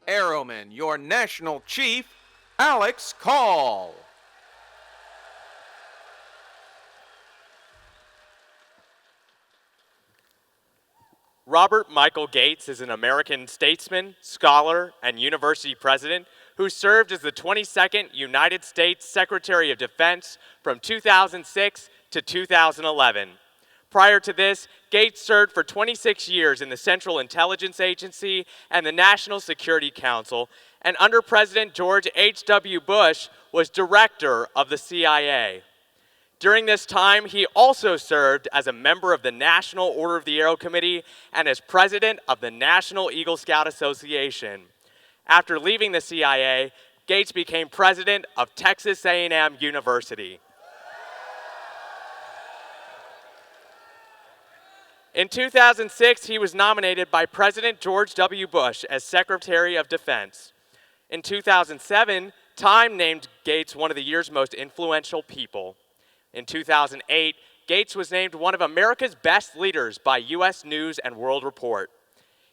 Airman, your National Chief, Alex Call. Robert Michael Gates is an American statesman, scholar, and university president who served as the 22nd United States Secretary of Defense from 2006 to 2011. Prior to this, Gates served for 26 years in the Central Intelligence Agency and the National Security Council, and under President George H.W. Bush was director of the CIA. During this time, he also served as a member of the National Order of the Arrow Committee and as president of the National Eagle Scout Association. After leaving the CIA, Gates became president of Texas A&M University. In 2006, he was nominated by President George W. Bush as Secretary of Defense. In 2007, Time named Gates one of the year's most influential people. In 2008, Gates was named one of America's best leaders by U.S. News and World Report.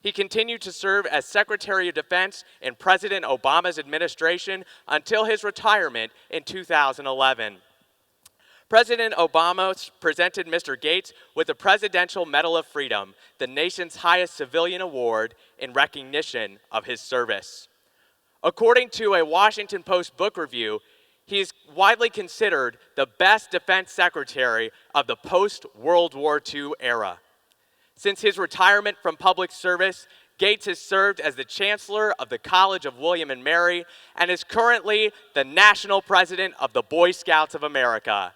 He continued to serve as Secretary of Defense in President Obama's administration until his retirement in 2011. President Obama presented Mr. Gates with the Presidential Medal of Freedom, the nation's highest civilian award, in recognition of his service. According to a Washington Post book review, he is widely considered the best defense secretary of the post-World War II era. Since his retirement from public service, Gates has served as the Chancellor of the College of William and Mary and is currently the National President of the Boy Scouts of America.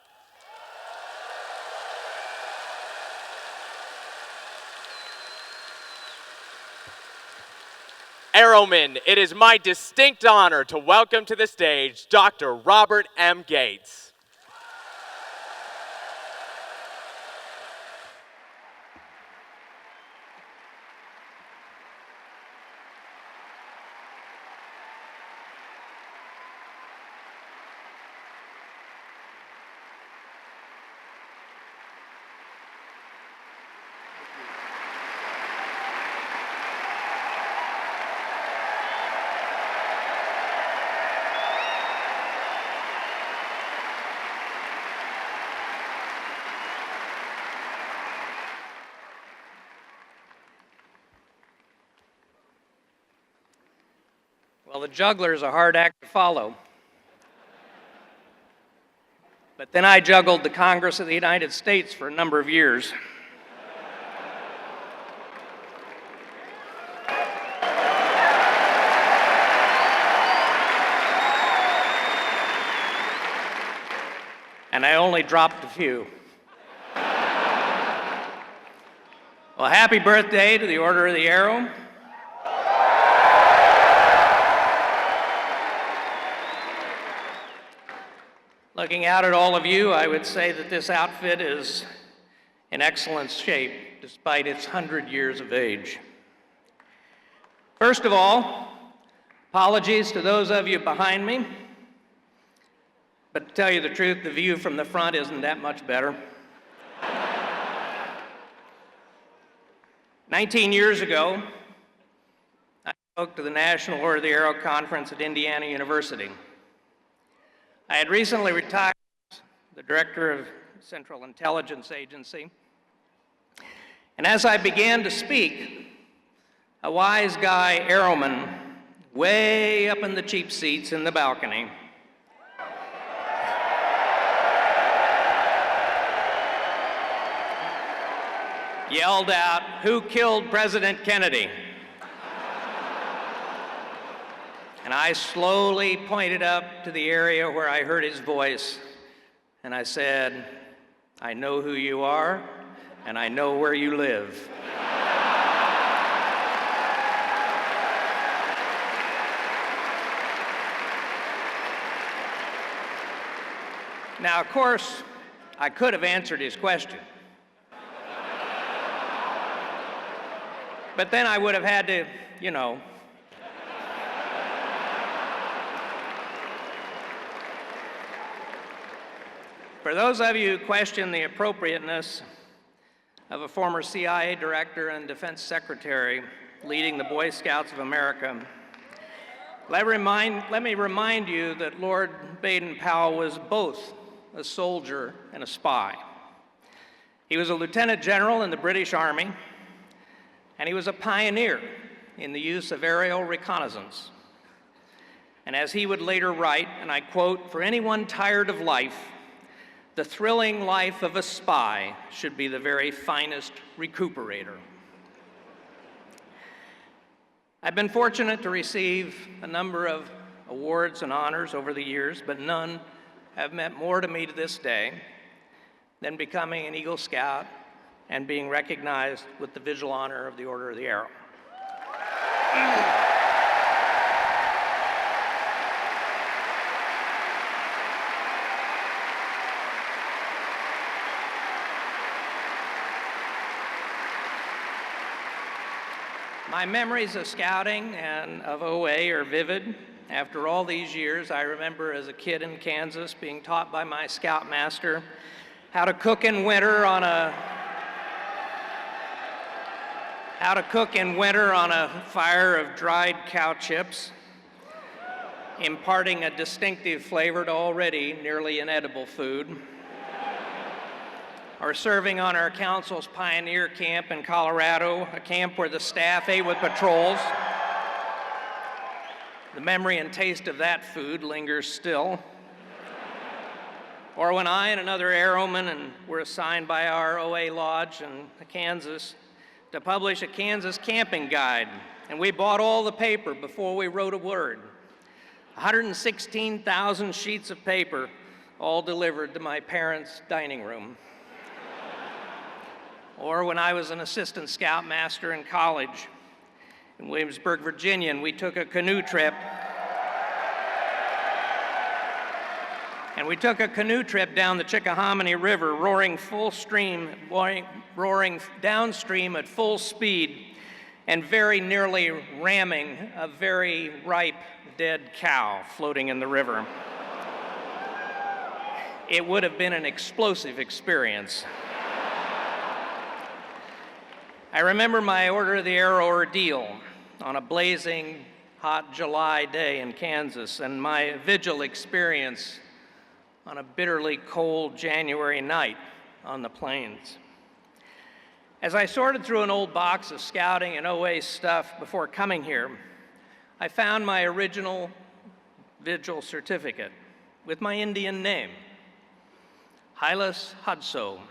Airmen, it is my distinct honor to welcome to the stage Dr. Robert M. Gates. Well, the juggler is a hard act to follow. But then I juggled the Congress of the United States for a number of years. And I only dropped a few. Well, happy birthday to the Order of the Arrow. Looking out at all of you, I would say that this outfit is in excellent shape despite its 100 years of age. First of all, apologies to those of you behind me, but to tell you the truth, the view from the front isn't that much better. 19 years ago, I spoke to the National Order of the Arrow Conference at Indiana University. I had recently retired as the director of Central Intelligence Agency, and as I began to speak, a wise guy airman way up in the cheap seats in the balcony yelled out, "Who killed President Kennedy?" And I slowly pointed up to the area where I heard his voice, and I said, "I know who you are, and I know where you live." Now, of course, I could have answered his question. But then I would have had to, For those of you who question the appropriateness of a former CIA director and defense secretary leading the Boy Scouts of America. Let me remind you that Lord Baden-Powell was both a soldier and a spy. He was a lieutenant general in the British Army, and he was a pioneer in the use of aerial reconnaissance. And as he would later write, and I quote, "For anyone tired of life, the thrilling life of a spy should be the very finest recuperator." I've been fortunate to receive a number of awards and honors over the years, but none have meant more to me to this day than becoming an Eagle Scout and being recognized with the Visual Honor of the Order of the Arrow. My memories of scouting and of OA are vivid. After all these years, I remember as a kid in Kansas being taught by my scoutmaster how to cook in winter on a fire of dried cow chips, imparting a distinctive flavor to already nearly inedible food. Or serving on our council's pioneer camp in Colorado, a camp where the staff ate with patrols. The memory and taste of that food lingers still. Or when I and another airwoman were assigned by our OA Lodge in Kansas to publish a Kansas camping guide, and we bought all the paper before we wrote a word. 116,000 sheets of paper, all delivered to my parents' dining room. Or when I was an assistant scoutmaster in college in Williamsburg, Virginia, and we took a canoe trip. Down the Chickahominy River, roaring downstream at full speed, and very nearly ramming a very ripe dead cow floating in the river. It would have been an explosive experience. I remember my Order of the Arrow ordeal on a blazing hot July day in Kansas, and my vigil experience on a bitterly cold January night on the plains. As I sorted through an old box of scouting and OA stuff before coming here, I found my original vigil certificate with my Indian name, Hylas Hudso,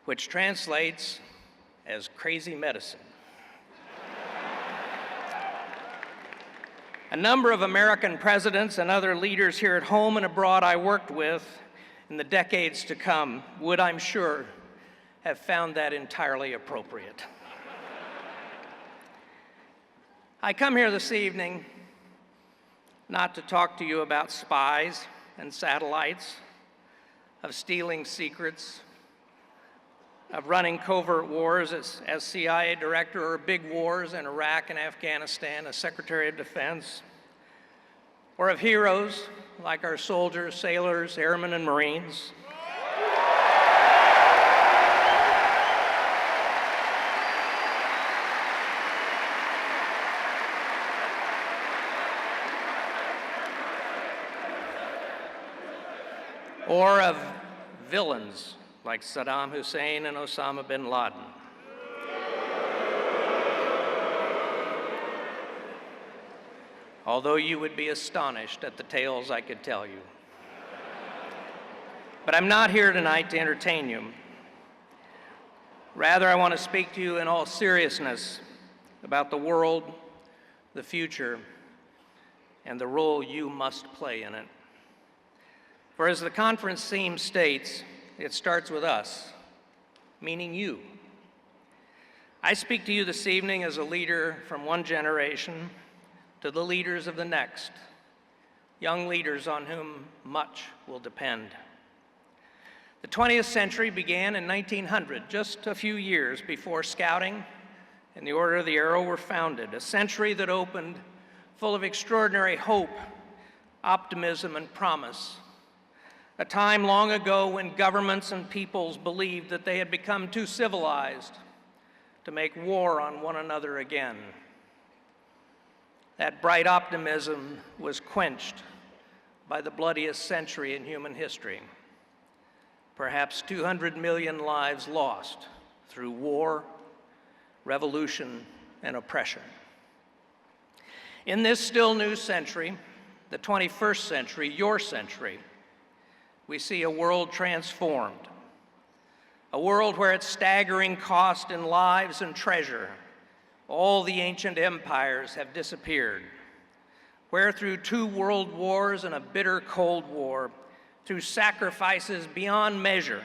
which translates as crazy medicine. A number of American presidents and other leaders here at home and abroad I worked with in the decades to come would, I'm sure, have found that entirely appropriate. I come here this evening not to talk to you about spies and satellites, of stealing secrets, of running covert wars as CIA director, or big wars in Iraq and Afghanistan as Secretary of Defense, or of heroes like our soldiers, sailors, airmen, and Marines. Or of villains like Saddam Hussein and Osama bin Laden. Although you would be astonished at the tales I could tell you. But I'm not here tonight to entertain you. Rather, I want to speak to you in all seriousness about the world, the future, and the role you must play in it. For as the conference theme states, it starts with us, meaning you. I speak to you this evening as a leader from one generation to the leaders of the next, young leaders on whom much will depend. The 20th century began in 1900, just a few years before Scouting and the Order of the Arrow were founded, a century that opened full of extraordinary hope, optimism, and promise. A time long ago when governments and peoples believed that they had become too civilized, to make war on one another again. That bright optimism was quenched by the bloodiest century in human history. Perhaps 200 million lives lost through war, revolution, and oppression. In this still new century, the 21st century, your century, we see a world transformed. A world where its staggering cost in lives and treasure, all the ancient empires have disappeared. Where through 2 world wars and a bitter Cold War, through sacrifices beyond measure,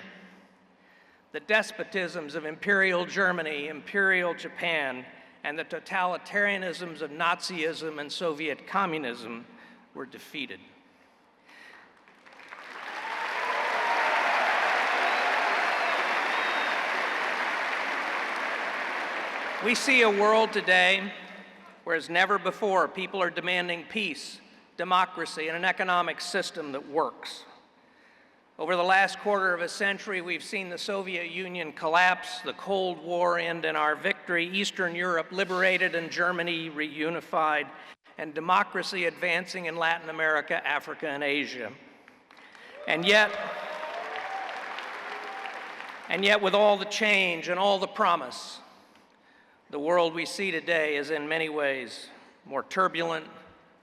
the despotisms of Imperial Germany, Imperial Japan, and the totalitarianisms of Nazism and Soviet communism were defeated. We see a world today where, as never before, people are demanding peace, democracy, and an economic system that works. Over the last quarter of a century, we've seen the Soviet Union collapse, the Cold War end in our victory, Eastern Europe liberated and Germany reunified, and democracy advancing in Latin America, Africa, and Asia. And yet, with all the change and all the promise, the world we see today is in many ways more turbulent,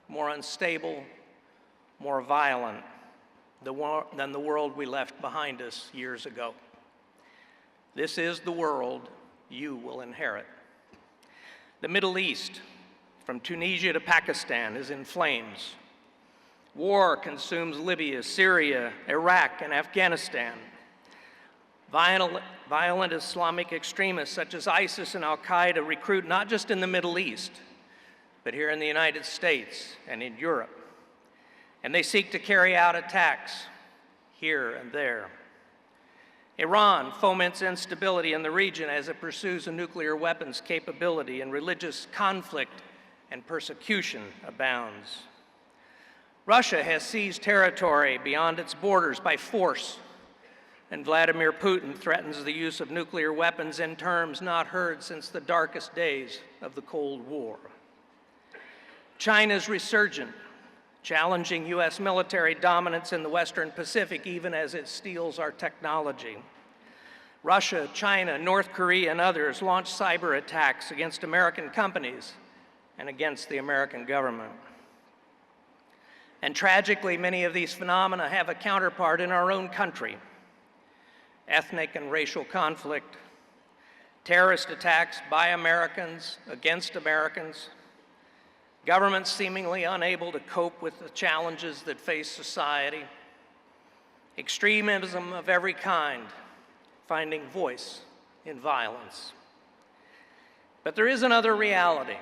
more unstable, more violent than the world we left behind us years ago. This is the world you will inherit. The Middle East, from Tunisia to Pakistan, is in flames. War consumes Libya, Syria, Iraq, and Afghanistan. Violent Islamic extremists such as ISIS and Al-Qaeda recruit not just in the Middle East, but here in the United States and in Europe. And they seek to carry out attacks here and there. Iran foments instability in the region as it pursues a nuclear weapons capability, and religious conflict and persecution abounds. Russia has seized territory beyond its borders by force, and Vladimir Putin threatens the use of nuclear weapons in terms not heard since the darkest days of the Cold War. China's resurgent, challenging U.S. military dominance in the Western Pacific even as it steals our technology. Russia, China, North Korea, and others launch cyber attacks against American companies and against the American government. And tragically, many of these phenomena have a counterpart in our own country. Ethnic and racial conflict, terrorist attacks by Americans against Americans, governments seemingly unable to cope with the challenges that face society, extremism of every kind finding voice in violence. But there is another reality.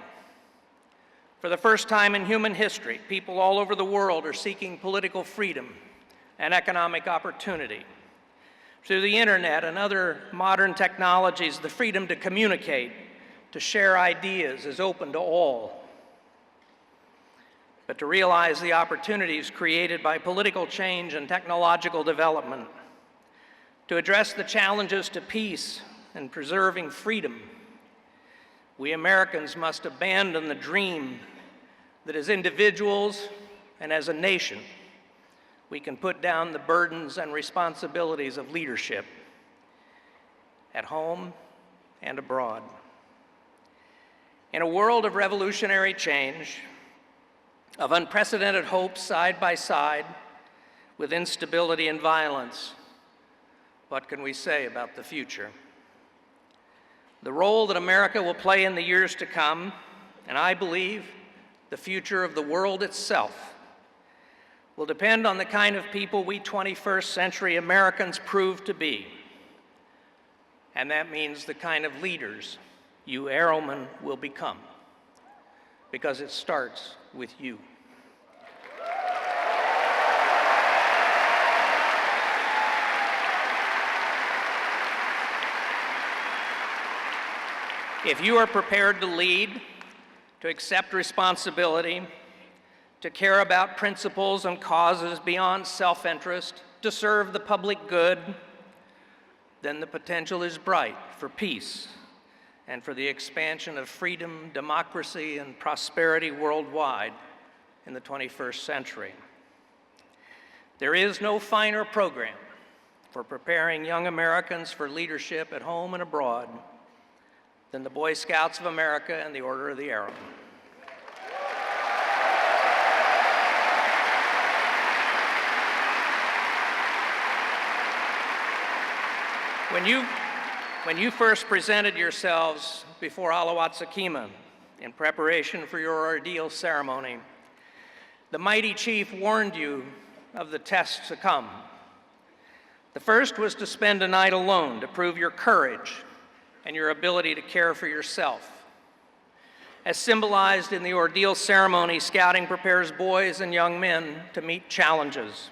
For the first time in human history, people all over the world are seeking political freedom and economic opportunity. Through the internet and other modern technologies, the freedom to communicate, to share ideas is open to all. But to realize the opportunities created by political change and technological development, to address the challenges to peace and preserving freedom, we Americans must abandon the dream that as individuals and as a nation, we can put down the burdens and responsibilities of leadership at home and abroad. In a world of revolutionary change, of unprecedented hope side by side with instability and violence, what can we say about the future? The role that America will play in the years to come, and I believe the future of the world itself, will depend on the kind of people we 21st century Americans prove to be. And that means the kind of leaders you airmen will become, because it starts with you. If you are prepared to lead, to accept responsibility, to care about principles and causes beyond self-interest, to serve the public good, then the potential is bright for peace and for the expansion of freedom, democracy, and prosperity worldwide in the 21st century. There is no finer program for preparing young Americans for leadership at home and abroad than the Boy Scouts of America and the Order of the Arrow. When you first presented yourselves before Alawatsukima in preparation for your ordeal ceremony, the mighty chief warned you of the tests to come. The first was to spend a night alone to prove your courage and your ability to care for yourself. As symbolized in the ordeal ceremony, Scouting prepares boys and young men to meet challenges.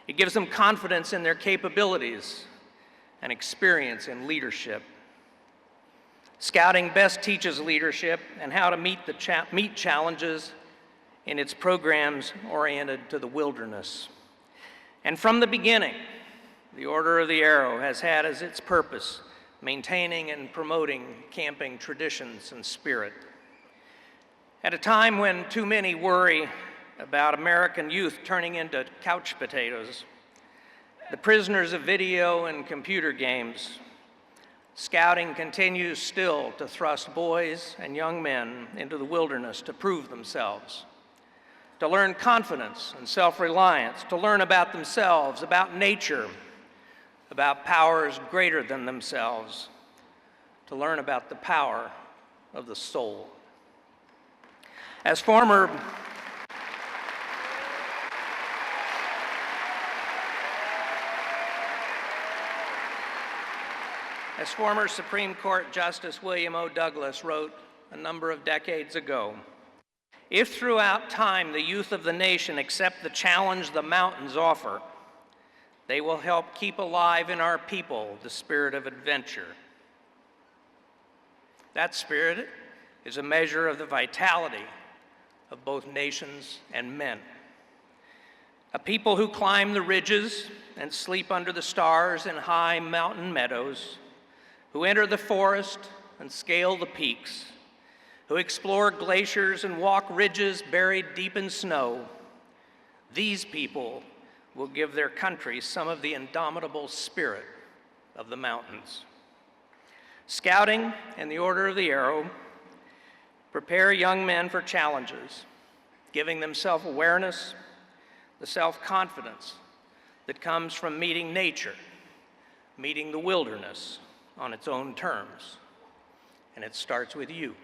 It gives them confidence in their capabilities and experience in leadership. Scouting best teaches leadership and how to meet challenges in its programs oriented to the wilderness. And from the beginning, the Order of the Arrow has had as its purpose maintaining and promoting camping traditions and spirit. At a time when too many worry about American youth turning into couch potatoes, the prisoners of video and computer games, Scouting continues still to thrust boys and young men into the wilderness to prove themselves, to learn confidence and self-reliance, to learn about themselves, about nature, about powers greater than themselves, to learn about the power of the soul. As former Supreme Court Justice William O. Douglas wrote a number of decades ago, "If throughout time the youth of the nation accept the challenge the mountains offer, they will help keep alive in our people the spirit of adventure." That spirit is a measure of the vitality of both nations and men. A people who climb the ridges and sleep under the stars in high mountain meadows, who enter the forest and scale the peaks, who explore glaciers and walk ridges buried deep in snow, these people will give their country some of the indomitable spirit of the mountains. Scouting and the Order of the Arrow prepare young men for challenges, giving them self-awareness, the self-confidence that comes from meeting nature, meeting the wilderness on its own terms. And it starts with you.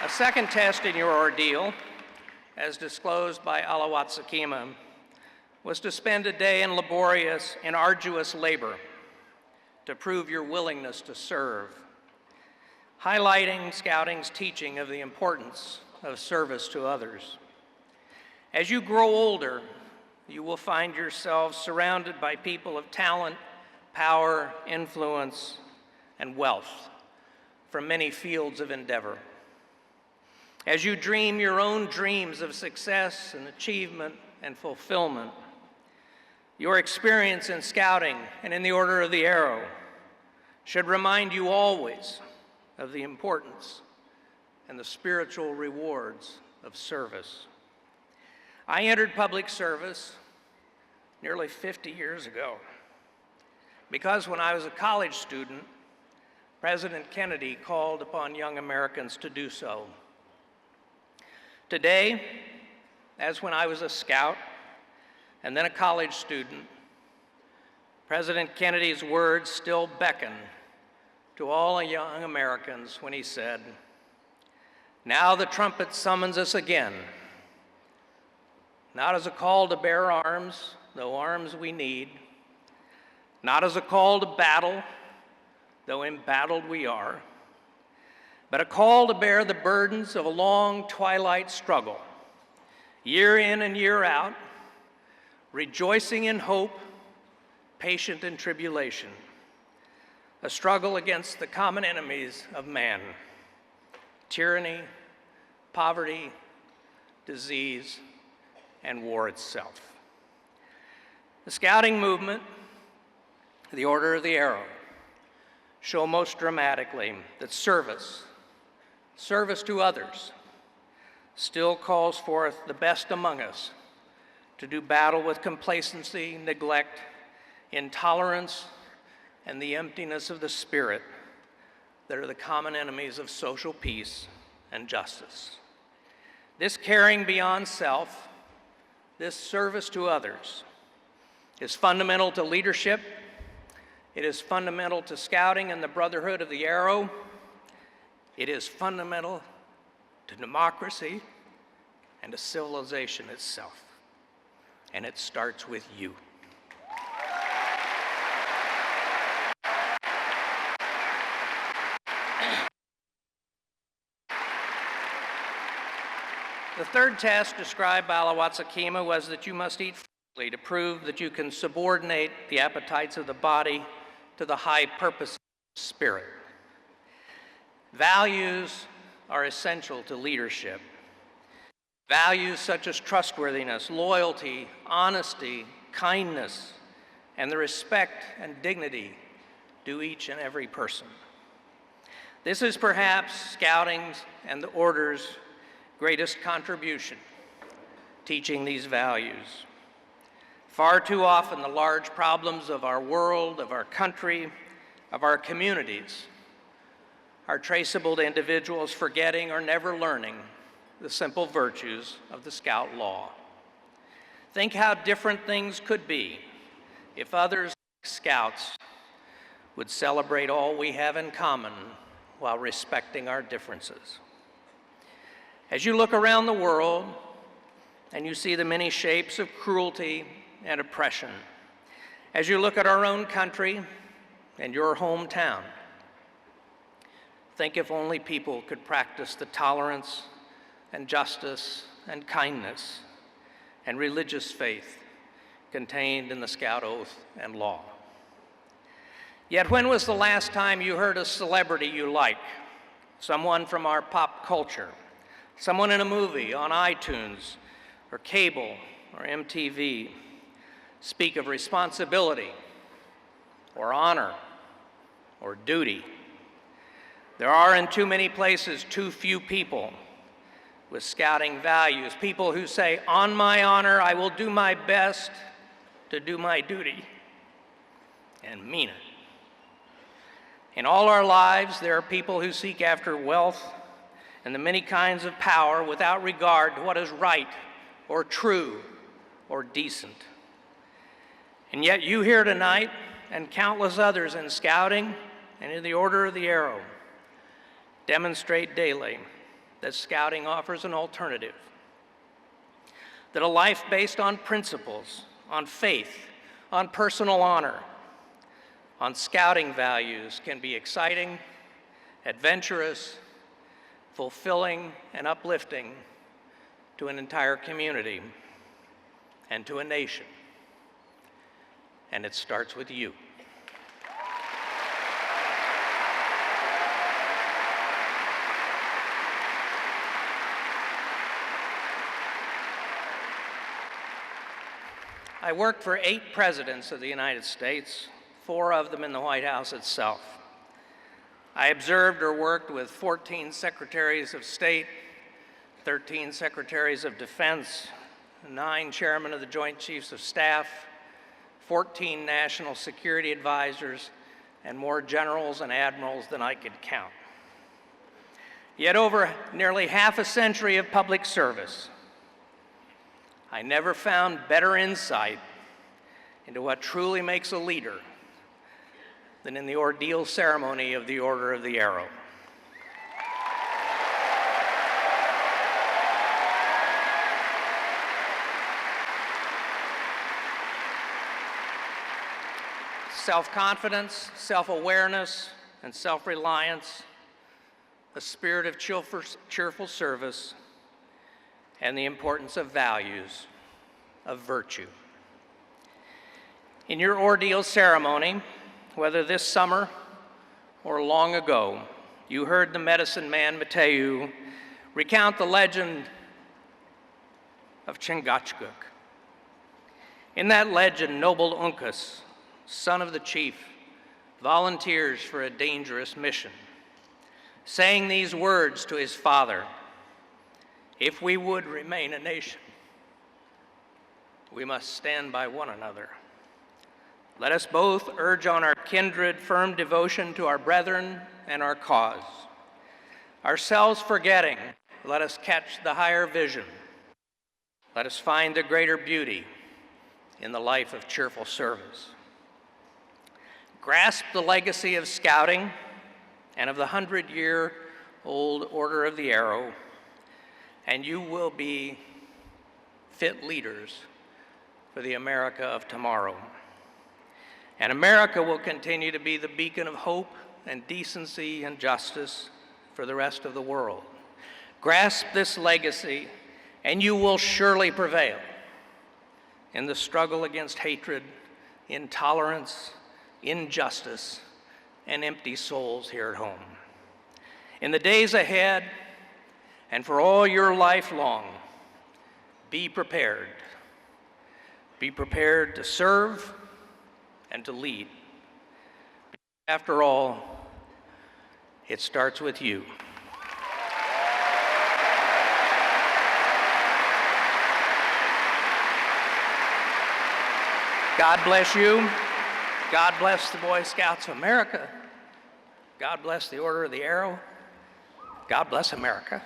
A second test in your ordeal, as disclosed by Alawatsukima, was to spend a day in laborious and arduous labor to prove your willingness to serve, highlighting Scouting's teaching of the importance of service to others. As you grow older, you will find yourselves surrounded by people of talent, power, influence, and wealth from many fields of endeavor. As you dream your own dreams of success and achievement and fulfillment, your experience in Scouting and in the Order of the Arrow should remind you always of the importance and the spiritual rewards of service. I entered public service nearly 50 years ago because when I was a college student, President Kennedy called upon young Americans to do so. Today, as when I was a scout and then a college student, President Kennedy's words still beckon to all young Americans when he said, "Now the trumpet summons us again, not as a call to bear arms, though arms we need, not as a call to battle, though embattled we are, but a call to bear the burdens of a long twilight struggle, year in and year out, rejoicing in hope, patient in tribulation, a struggle against the common enemies of man, tyranny, poverty, disease, and war itself." The Scouting movement, the Order of the Arrow, show most dramatically that service to others, still calls forth the best among us to do battle with complacency, neglect, intolerance, and the emptiness of the spirit that are the common enemies of social peace and justice. This caring beyond self, this service to others, is fundamental to leadership. It is fundamental to Scouting and the Brotherhood of the Arrow. It is fundamental to democracy and to civilization itself. And it starts with you. The third test described by Lawatsa was that you must eat freely to prove that you can subordinate the appetites of the body to the high purpose of the spirit. Values are essential to leadership. Values such as trustworthiness, loyalty, honesty, kindness, and the respect and dignity due each and every person. This is perhaps Scouting's and the Order's greatest contribution, teaching these values. Far too often, the large problems of our world, of our country, of our communities are traceable to individuals forgetting or never learning the simple virtues of the Scout law. Think how different things could be if others, like Scouts, would celebrate all we have in common while respecting our differences. As you look around the world and you see the many shapes of cruelty and oppression, as you look at our own country and your hometown, think if only people could practice the tolerance and justice and kindness and religious faith contained in the Scout oath and law. Yet when was the last time you heard a celebrity you like, someone from our pop culture, someone in a movie, on iTunes, or cable, or MTV, speak of responsibility, or honor, or duty? There are in too many places too few people with Scouting values, people who say, on my honor, I will do my best to do my duty, and mean it. In all our lives, there are people who seek after wealth and the many kinds of power without regard to what is right or true or decent. And yet you here tonight, and countless others in Scouting and in the Order of the Arrow, demonstrate daily that Scouting offers an alternative, that a life based on principles, on faith, on personal honor, on Scouting values can be exciting, adventurous, fulfilling, and uplifting to an entire community and to a nation. And it starts with you. I worked for 8 presidents of the United States, 4 of them in the White House itself. I observed or worked with 14 secretaries of state, 13 secretaries of defense, 9 chairmen of the Joint Chiefs of Staff, 14 national security advisors, and more generals and admirals than I could count. Yet over nearly half a century of public service, I never found better insight into what truly makes a leader than in the ordeal ceremony of the Order of the Arrow. Self-confidence, self-awareness, and self-reliance, a spirit of cheerful service, and the importance of values, of virtue. In your ordeal ceremony, whether this summer or long ago, you heard the medicine man Mateu recount the legend of Chingachgook. In that legend, noble Uncas, son of the chief, volunteers for a dangerous mission, saying these words to his father: "If we would remain a nation, we must stand by one another. Let us both urge on our kindred firm devotion to our brethren and our cause. Ourselves forgetting, let us catch the higher vision. Let us find the greater beauty in the life of cheerful service. Grasp the legacy of scouting and of the 100-year-old Order of the Arrow, and you will be fit leaders for the America of tomorrow. And America will continue to be the beacon of hope and decency and justice for the rest of the world. Grasp this legacy, and you will surely prevail in the struggle against hatred, intolerance, injustice, and empty souls here at home. In the days ahead, and for all your life long, be prepared. Be prepared to serve and to lead. After all, it starts with you. God bless you. God bless the Boy Scouts of America. God bless the Order of the Arrow. God bless America.